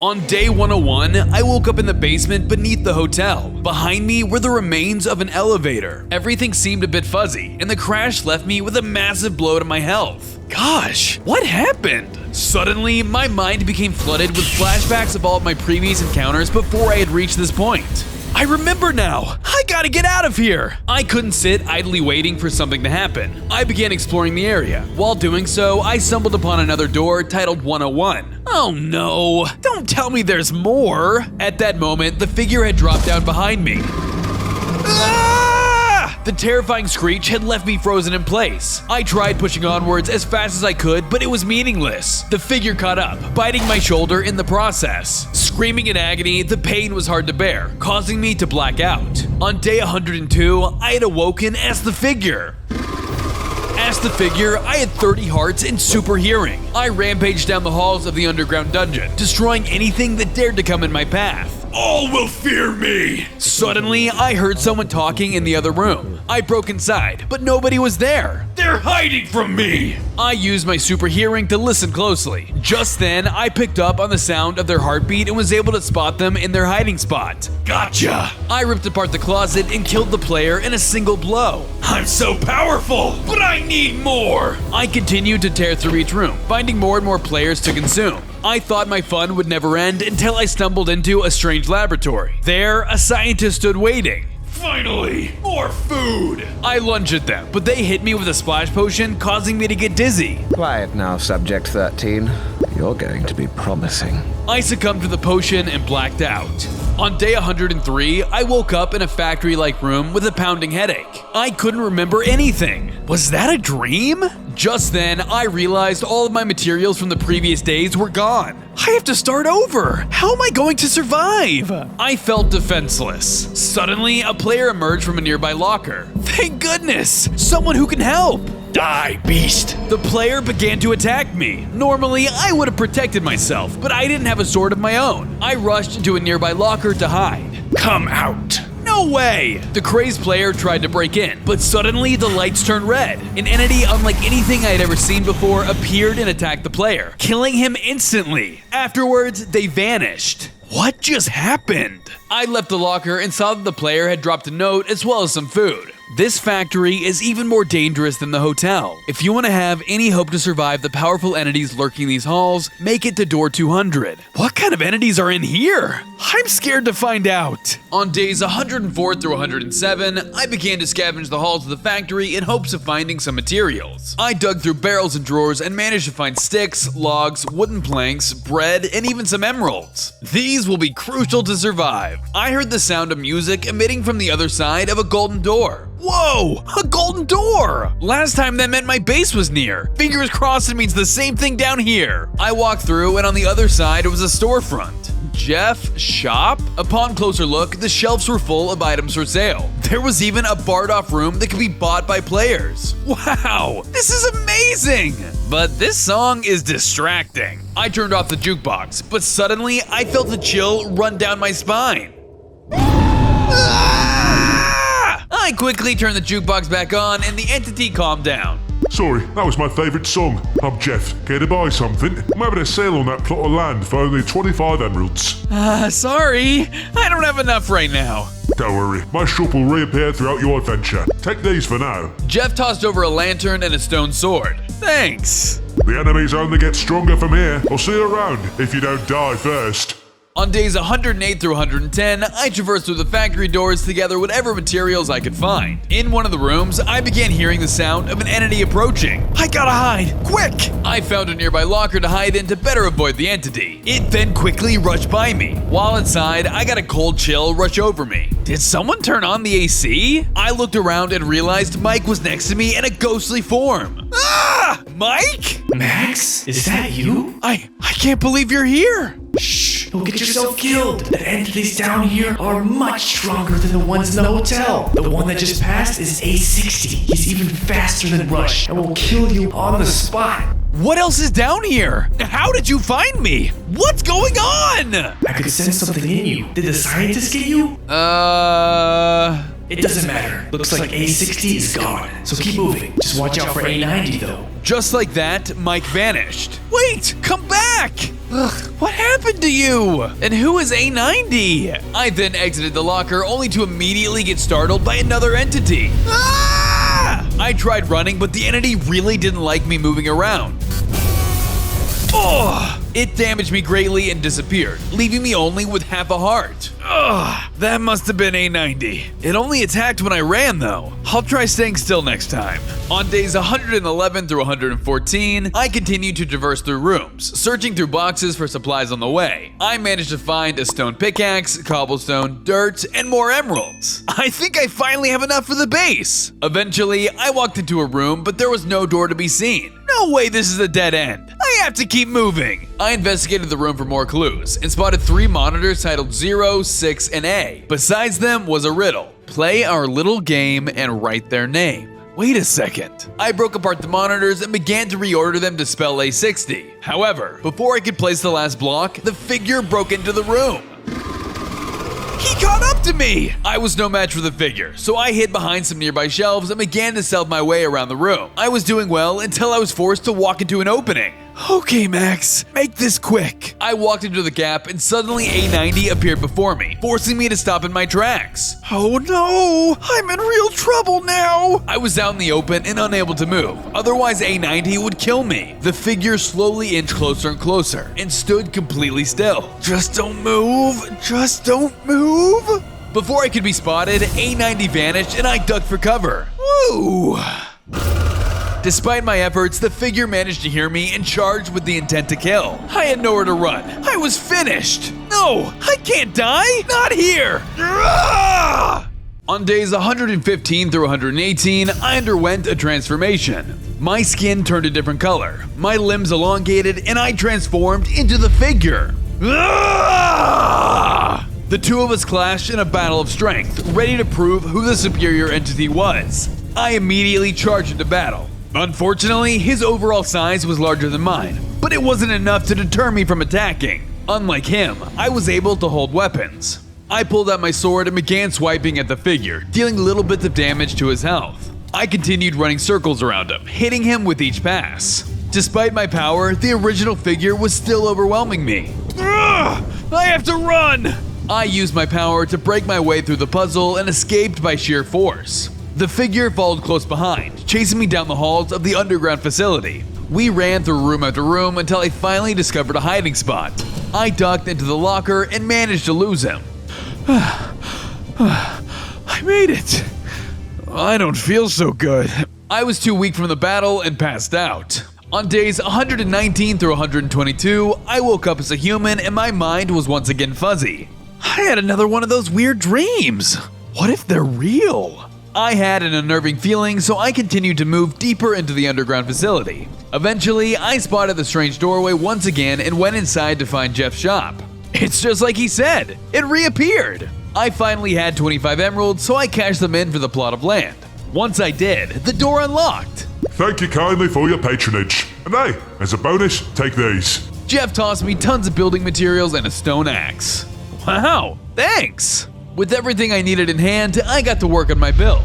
On day 101, I woke up in the basement beneath the hotel. Behind me were the remains of an elevator. Everything seemed a bit fuzzy, and the crash left me with a massive blow to my health. Gosh, what happened? Suddenly, my mind became flooded with flashbacks of all of my previous encounters before I had reached this point. I remember now! I gotta get out of here! I couldn't sit idly waiting for something to happen. I began exploring the area. While doing so, I stumbled upon another door titled 101. Oh no! Don't tell me there's more! At that moment, the figure had dropped down behind me. The terrifying screech had left me frozen in place. I tried pushing onwards as fast as I could, but it was meaningless. The figure caught up, biting my shoulder in the process. Screaming in agony, the pain was hard to bear, causing me to black out. On day 102, I had awoken as the figure. As the figure, I had 30 hearts and super hearing. I rampaged down the halls of the underground dungeon, destroying anything that dared to come in my path. All will fear me! Suddenly, I heard someone talking in the other room. I broke inside, but nobody was there. They're hiding from me! I used my super hearing to listen closely. Just then, I picked up on the sound of their heartbeat and was able to spot them in their hiding spot. Gotcha! I ripped apart the closet and killed the player in a single blow. I'm so powerful, but I need more! I continued to tear through each room, finding more and more players to consume. I thought my fun would never end until I stumbled into a strange laboratory. There, a scientist stood waiting. Finally, more food! I lunged at them, but they hit me with a splash potion, causing me to get dizzy. Quiet now, Subject 13. You're going to be promising. I succumbed to the potion and blacked out. On day 103, I woke up in a factory-like room with a pounding headache. I couldn't remember anything. Was that a dream? Just then, I realized all of my materials from the previous days were gone. I have to start over. How am I going to survive? I felt defenseless. Suddenly, a player emerged from a nearby locker. Thank goodness! Someone who can help! Die, beast! The player began to attack me. Normally, I would have protected myself, but I didn't have a sword of my own. I rushed into a nearby locker to hide. Come out! No way! The crazed player tried to break in, but suddenly the lights turned red. An entity unlike anything I had ever seen before appeared and attacked the player, killing him instantly. Afterwards, they vanished. What just happened? I left the locker and saw that the player had dropped a note as well as some food. This factory is even more dangerous than the hotel. If you want to have any hope to survive the powerful entities lurking these halls, make it to door 200. What kind of entities are in here? I'm scared to find out. On days 104 through 107, I began to scavenge the halls of the factory in hopes of finding some materials. I dug through barrels and drawers and managed to find sticks, logs, wooden planks, bread, and even some emeralds. These will be crucial to survive. I heard the sound of music emitting from the other side of a golden door. Whoa! A golden door! Last time that meant my base was near. Fingers crossed it means the same thing down here. I walked through and on the other side was a storefront. Jeff Shop? Upon closer look, the shelves were full of items for sale. There was even a barred-off room that could be bought by players. Wow! This is amazing! But this song is distracting. I turned off the jukebox, but suddenly I felt a chill run down my spine. I quickly turned the jukebox back on and the entity calmed down. Sorry, that was my favourite song. I'm Jeff. Care to buy something? I'm having a sale on that plot of land for only 25 emeralds. Sorry. I don't have enough right now. Don't worry, my shop will reappear throughout your adventure. Take these for now. Jeff tossed over a lantern and a stone sword. Thanks. The enemies only get stronger from here. I'll see you around if you don't die first. On days 108 through 110, I traversed through the factory doors to gather whatever materials I could find. In one of the rooms, I began hearing the sound of an entity approaching. I gotta hide! Quick! I found a nearby locker to hide in to better avoid the entity. It then quickly rushed by me. While inside, I got a cold chill rush over me. Did someone turn on the AC? I looked around and realized Mike was next to me in a ghostly form. Ah! Mike? Max? Is that you? I can't believe you're here! Shh! Don't get yourself killed! The entities down here are much stronger than the ones in the hotel. The one that just passed is A60. He's even faster than Rush and will kill you on the spot. What else is down here? How did you find me? What's going on? I could sense something in you. Did the scientist get you? It doesn't matter. Looks like A60 is gone. So keep moving. Just watch out for A90 though. Just like that, Mike vanished. Wait, come back! Ugh, what happened to you? And who is A90? I then exited the locker only to immediately get startled by another entity. Ah! I tried running, but the entity really didn't like me moving around. Oh, it damaged me greatly and disappeared, leaving me only with half a heart. Ugh, that must have been A90. It only attacked when I ran though. I'll try staying still next time. On days 111 through 114, I continued to traverse through rooms, searching through boxes for supplies on the way. I managed to find a stone pickaxe, cobblestone, dirt, and more emeralds. I think I finally have enough for the base. Eventually, I walked into a room, but there was no door to be seen. No way this is a dead end. I have to keep moving. I investigated the room for more clues and spotted 3 monitors titled 0, 6, and A. Besides them was a riddle. Play our little game and write their name. Wait a second. I broke apart the monitors and began to reorder them to spell A60. However, before I could place the last block, the figure broke into the room. He caught up to me! I was no match for the figure, so I hid behind some nearby shelves and began to stealth my way around the room. I was doing well until I was forced to walk into an opening. Okay, Max, make this quick. I walked into the gap and suddenly A90 appeared before me, forcing me to stop in my tracks. Oh no, I'm in real trouble now. I was out in the open and unable to move, otherwise A90 would kill me. The figure slowly inched closer and closer and stood completely still. Just don't move, just don't move. Before I could be spotted, A90 vanished and I ducked for cover. Woo! Despite my efforts, the figure managed to hear me and charged with the intent to kill. I had nowhere to run. I was finished. No, I can't die. Not here. Ah! On days 115 through 118, I underwent a transformation. My skin turned a different color, my limbs elongated, and I transformed into the figure. Ah! The two of us clashed in a battle of strength, ready to prove who the superior entity was. I immediately charged into battle. Unfortunately, his overall size was larger than mine, but it wasn't enough to deter me from attacking. Unlike him, I was able to hold weapons. I pulled out my sword and began swiping at the figure, dealing little bits of damage to his health. I continued running circles around him, hitting him with each pass. Despite my power, the original figure was still overwhelming me. Ugh, I have to run! I used my power to break my way through the puzzle and escaped by sheer force. The figure followed close behind, chasing me down the halls of the underground facility. We ran through room after room until I finally discovered a hiding spot. I ducked into the locker and managed to lose him. I made it. I don't feel so good. I was too weak from the battle and passed out. On days 119 through 122, I woke up as a human and my mind was once again fuzzy. I had another one of those weird dreams. What if they're real? I had an unnerving feeling, so I continued to move deeper into the underground facility. Eventually, I spotted the strange doorway once again and went inside to find Jeff's shop. It's just like he said, it reappeared. I finally had 25 emeralds, so I cashed them in for the plot of land. Once I did, the door unlocked. Thank you kindly for your patronage. And hey, as a bonus, take these. Jeff tossed me tons of building materials and a stone axe. Wow, thanks! With everything I needed in hand, I got to work on my build.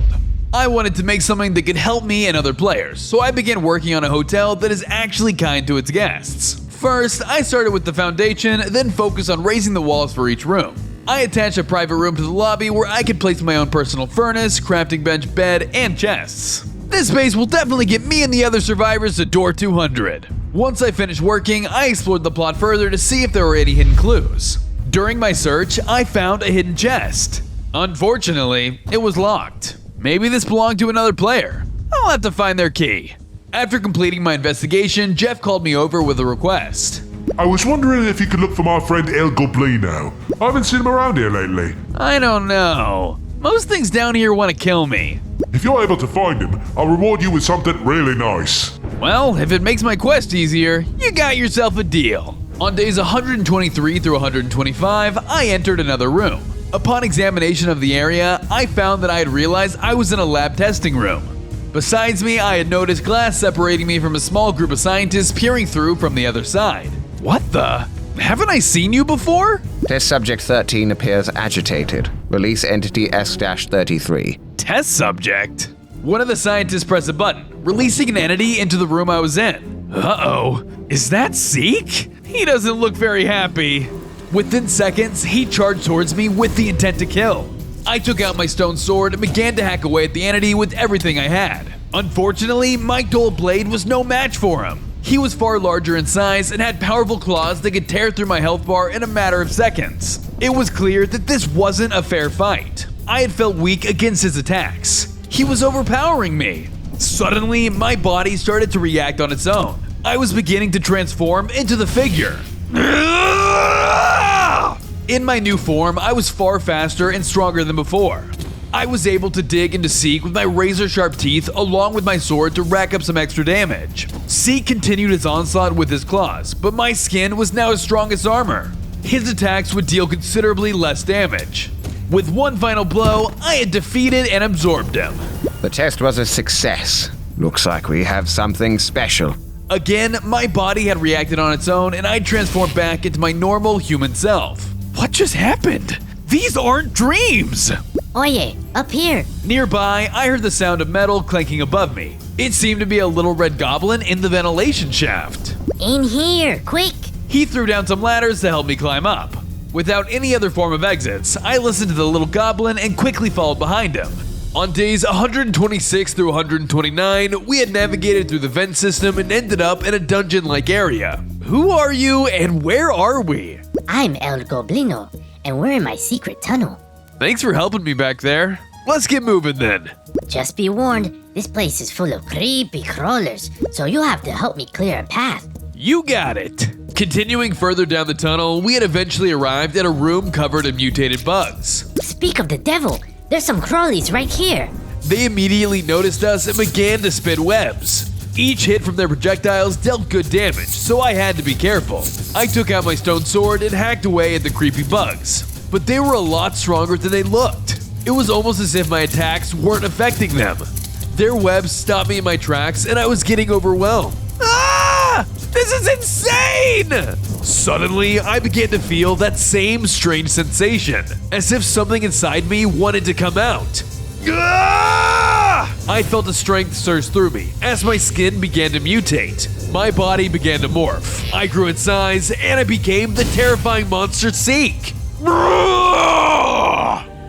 I wanted to make something that could help me and other players, so I began working on a hotel that is actually kind to its guests. First, I started with the foundation, then focused on raising the walls for each room. I attached a private room to the lobby where I could place my own personal furnace, crafting bench, bed, and chests. This space will definitely get me and the other survivors to door 200. Once I finished working, I explored the plot further to see if there were any hidden clues. During my search, I found a hidden chest. Unfortunately, it was locked. Maybe this belonged to another player. I'll have to find their key. After completing my investigation, Jeff called me over with a request. I was wondering if you could look for my friend El Goblino. I haven't seen him around here lately. I don't know. Most things down here want to kill me. If you're able to find him, I'll reward you with something really nice. Well, if it makes my quest easier, you got yourself a deal. On days 123 through 125, I entered another room. Upon examination of the area, I found that I had realized I was in a lab testing room. Besides me, I had noticed glass separating me from a small group of scientists peering through from the other side. What the? Haven't I seen you before? Test subject 13 appears agitated. Release entity S-33. Test subject? One of the scientists pressed a button, releasing an entity into the room I was in. Uh-oh. Is that Zeke? He doesn't look very happy. Within seconds, he charged towards me with the intent to kill. I took out my stone sword and began to hack away at the entity with everything I had. Unfortunately, my dull blade was no match for him. He was far larger in size and had powerful claws that could tear through my health bar in a matter of seconds. It was clear that this wasn't a fair fight. I had felt weak against his attacks. He was overpowering me. Suddenly, my body started to react on its own. I was beginning to transform into the figure. In my new form, I was far faster and stronger than before. I was able to dig into Seek with my razor-sharp teeth along with my sword to rack up some extra damage. Seek continued his onslaught with his claws, but my skin was now as strong as armor. His attacks would deal considerably less damage. With one final blow, I had defeated and absorbed him. The test was a success. Looks like we have something special. Again, my body had reacted on its own and I transformed back into my normal human self. What just happened? These aren't dreams! Oye, up here. Nearby, I heard the sound of metal clanking above me. It seemed to be a little red goblin in the ventilation shaft. In here, quick. He threw down some ladders to help me climb up. Without any other form of exits, I listened to the little goblin and quickly followed behind him. On days 126 through 129, we had navigated through the vent system and ended up in a dungeon-like area. Who are you and where are we? I'm El Goblino, and we're in my secret tunnel. Thanks for helping me back there. Let's get moving then. Just be warned, this place is full of creepy crawlers, so you'll have to help me clear a path. You got it. Continuing further down the tunnel, we had eventually arrived at a room covered in mutated bugs. Speak of the devil, there's some crawlies right here. They immediately noticed us and began to spin webs. Each hit from their projectiles dealt good damage, so I had to be careful. I took out my stone sword and hacked away at the creepy bugs. But they were a lot stronger than they looked. It was almost as if my attacks weren't affecting them. Their webs stopped me in my tracks and I was getting overwhelmed. Ah! This is insane! Suddenly, I began to feel that same strange sensation, as if something inside me wanted to come out. Ah! I felt a strength surge through me as my skin began to mutate. My body began to morph. I grew in size and I became the terrifying monster Seek.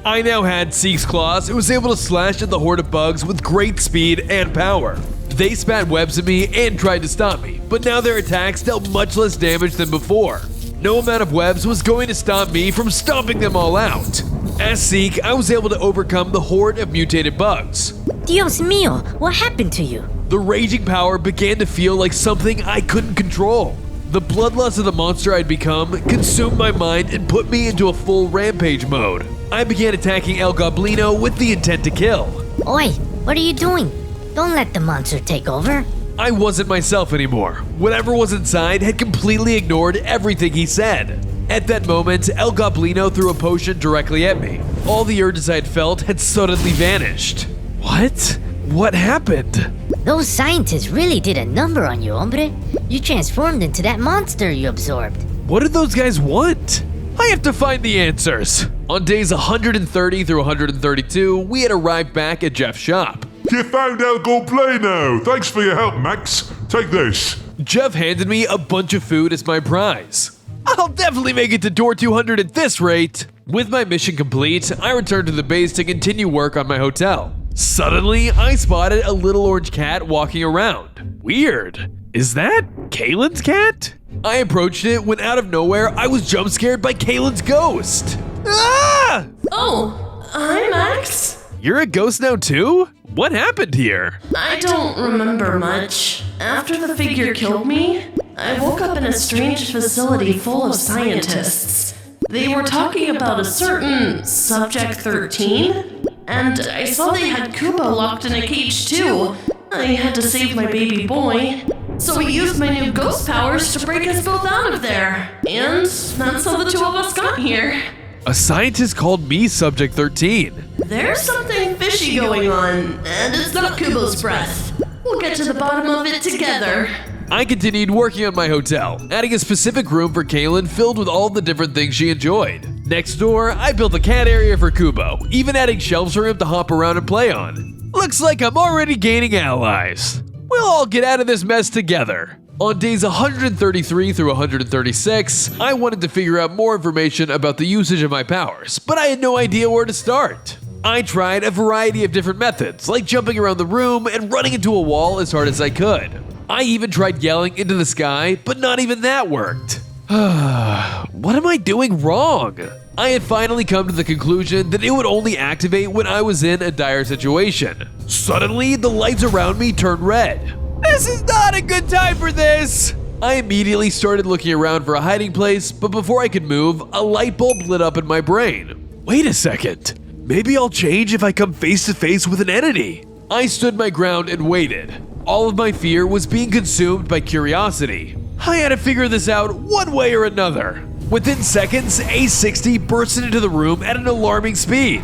I now had Seek's claws and was able to slash at the horde of bugs with great speed and power. They spat webs at me and tried to stop me, but now their attacks dealt much less damage than before. No amount of webs was going to stop me from stomping them all out. As Seek, I was able to overcome the horde of mutated bugs. Dios mío, what happened to you? The raging power began to feel like something I couldn't control. The bloodlust of the monster I'd become consumed my mind and put me into a full rampage mode. I began attacking El Goblino with the intent to kill. Oi, what are you doing? Don't let the monster take over. I wasn't myself anymore. Whatever was inside had completely ignored everything he said. At that moment, El Goblino threw a potion directly at me. All the urges I had felt had suddenly vanished. What? What happened? Those scientists really did a number on you, hombre. You transformed into that monster you absorbed. What did those guys want? I have to find the answers. On days 130 through 132, we had arrived back at Jeff's shop. You found El Goblino. Thanks for your help, Max. Take this. Jeff handed me a bunch of food as my prize. I'll definitely make it to door 200 at this rate. With my mission complete, I returned to the base to continue work on my hotel. Suddenly, I spotted a little orange cat walking around. Weird. Is that Kaylin's cat? I approached it when out of nowhere, I was jump scared by Kaylin's ghost. Ah! Oh, hi, Max. You're a ghost now too? What happened here? I don't remember much. After the figure killed me, I woke up in a strange facility full of scientists. They were talking about a certain Subject 13, and I saw they had Kubo locked in a cage too. I had to save my baby boy, so I used my new ghost powers to break us both out of there. And that's how the two of us got here. A scientist called me Subject 13. There's something fishy going on, and it's not Kubo's breath. We'll get to the bottom of it together. I continued working on my hotel, adding a specific room for Kaylin filled with all the different things she enjoyed. Next door, I built a cat area for Kubo, even adding shelves for him to hop around and play on. Looks like I'm already gaining allies. We'll all get out of this mess together. On days 133 through 136, I wanted to figure out more information about the usage of my powers, but I had no idea where to start. I tried a variety of different methods, like jumping around the room and running into a wall as hard as I could. I even tried yelling into the sky, but not even that worked. What am I doing wrong? I had finally come to the conclusion that it would only activate when I was in a dire situation. Suddenly, the lights around me turned red. This is not a good time for this! I immediately started looking around for a hiding place, but before I could move, a light bulb lit up in my brain. Wait a second. Maybe I'll change if I come face to face with an entity. I stood my ground and waited. All of my fear was being consumed by curiosity. I had to figure this out one way or another. Within seconds, A60 bursted into the room at an alarming speed.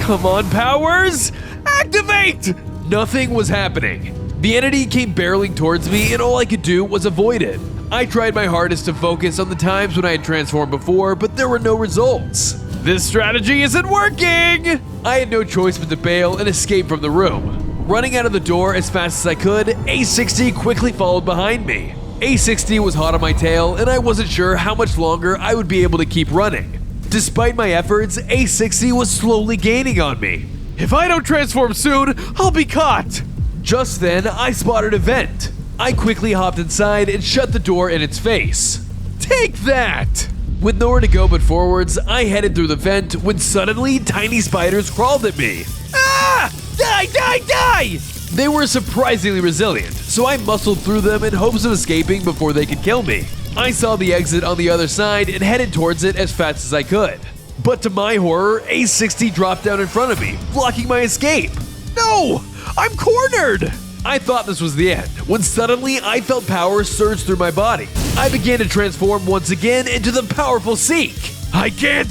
Come on, powers! Activate! Nothing was happening. The entity came barreling towards me and all I could do was avoid it. I tried my hardest to focus on the times when I had transformed before, but there were no results. This strategy isn't working! I had no choice but to bail and escape from the room. Running out of the door as fast as I could, A60 quickly followed behind me. A60 was hot on my tail and I wasn't sure how much longer I would be able to keep running. Despite my efforts, A60 was slowly gaining on me. If I don't transform soon, I'll be caught! Just then, I spotted a vent. I quickly hopped inside and shut the door in its face. Take that! With nowhere to go but forwards, I headed through the vent when suddenly tiny spiders crawled at me. Ah! Die, die, die! They were surprisingly resilient, so I muscled through them in hopes of escaping before they could kill me. I saw the exit on the other side and headed towards it as fast as I could. But to my horror, A60 dropped down in front of me, blocking my escape. No! I'm cornered! I thought this was the end, when suddenly I felt power surge through my body. I began to transform once again into the powerful Seek. I can't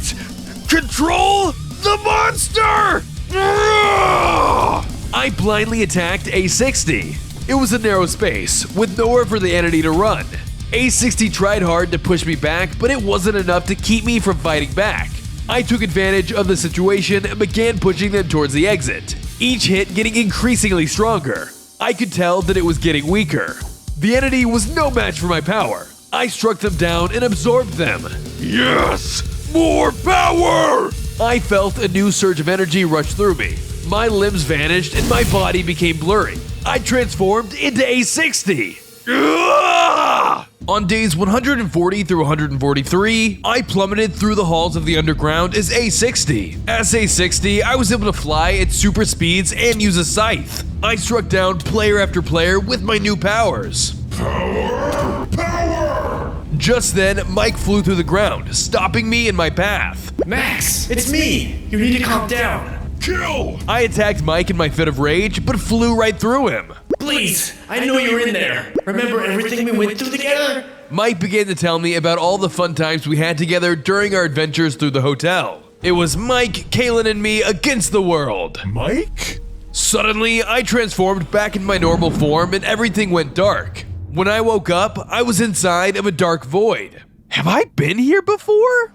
control the monster! I blindly attacked A60. It was a narrow space, with nowhere for the entity to run. A60 tried hard to push me back, but it wasn't enough to keep me from fighting back. I took advantage of the situation and began pushing them towards the exit, each hit getting increasingly stronger. I could tell that it was getting weaker. The entity was no match for my power. I struck them down and absorbed them. Yes! More power! I felt a new surge of energy rush through me. My limbs vanished and my body became blurry. I transformed into A60. Ugh! On days 140 through 143, I plummeted through the halls of the underground as A60. As A60, I was able to fly at super speeds and use a scythe. I struck down player after player with my new powers. Power! Power! Just then, Mike flew through the ground, stopping me in my path. Max, it's me! You need to calm down. Kill! I attacked Mike in my fit of rage, but flew right through him. Please, I know you were in there. Remember everything we went through together? Mike began to tell me about all the fun times we had together during our adventures through the hotel. It was Mike, Kaylin, and me against the world. Mike? Suddenly, I transformed back into my normal form and everything went dark. When I woke up, I was inside of a dark void. Have I been here before?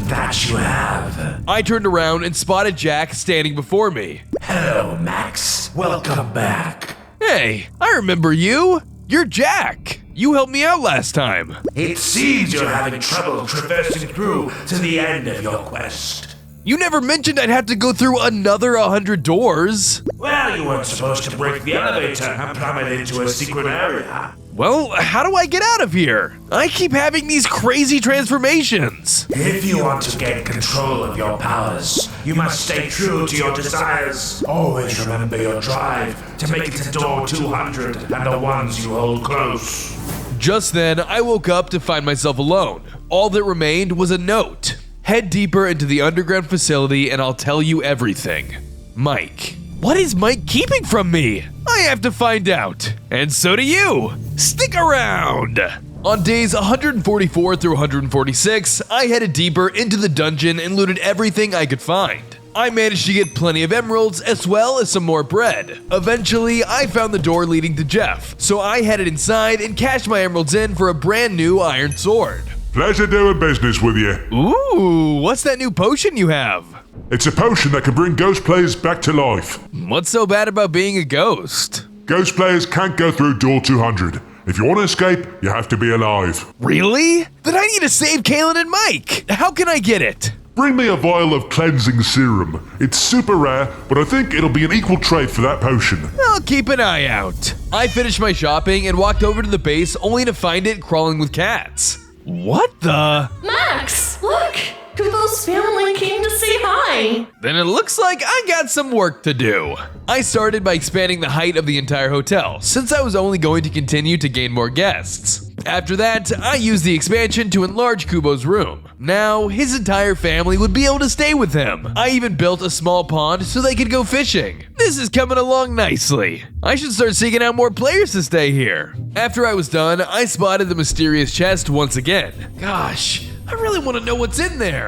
That you have. I turned around and spotted Jack standing before me. Hello, Max. Welcome back. Hey, I remember you. You're Jack. You helped me out last time. It seems you're having trouble traversing through to the end of your quest. You never mentioned I'd have to go through another 100 doors. Well, you weren't supposed to break the elevator and plummet into a secret area. Well, how do I get out of here? I keep having these crazy transformations. If you want to gain control of your powers, you must stay true to your desires. Always remember your drive to make it to door 200 and the ones you hold close. Just then, I woke up to find myself alone. All that remained was a note. Head deeper into the underground facility and I'll tell you everything. Mike. What is Mike keeping from me? I have to find out. And so do you. Stick around. On days 144 through 146, I headed deeper into the dungeon and looted everything I could find. I managed to get plenty of emeralds as well as some more bread. Eventually, I found the door leading to Jeff, so I headed inside and cashed my emeralds in for a brand new iron sword. Pleasure doing business with you. Ooh, what's that new potion you have? It's a potion that can bring ghost players back to life. What's so bad about being a ghost? Ghost players can't go through door 200. If you want to escape, you have to be alive. Really? Then I need to save Kaylin and Mike. How can I get it? Bring me a vial of cleansing serum. It's super rare, but I think it'll be an equal trade for that potion. I'll keep an eye out. I finished my shopping and walked over to the base only to find it crawling with cats. What the? Max, look! Kubo's family came to say hi. Then it looks like I got some work to do. I started by expanding the height of the entire hotel, since I was only going to continue to gain more guests. After that, I used the expansion to enlarge Kubo's room. Now, his entire family would be able to stay with him. I even built a small pond so they could go fishing. This is coming along nicely. I should start seeking out more players to stay here. After I was done, I spotted the mysterious chest once again. Gosh, I really want to know what's in there.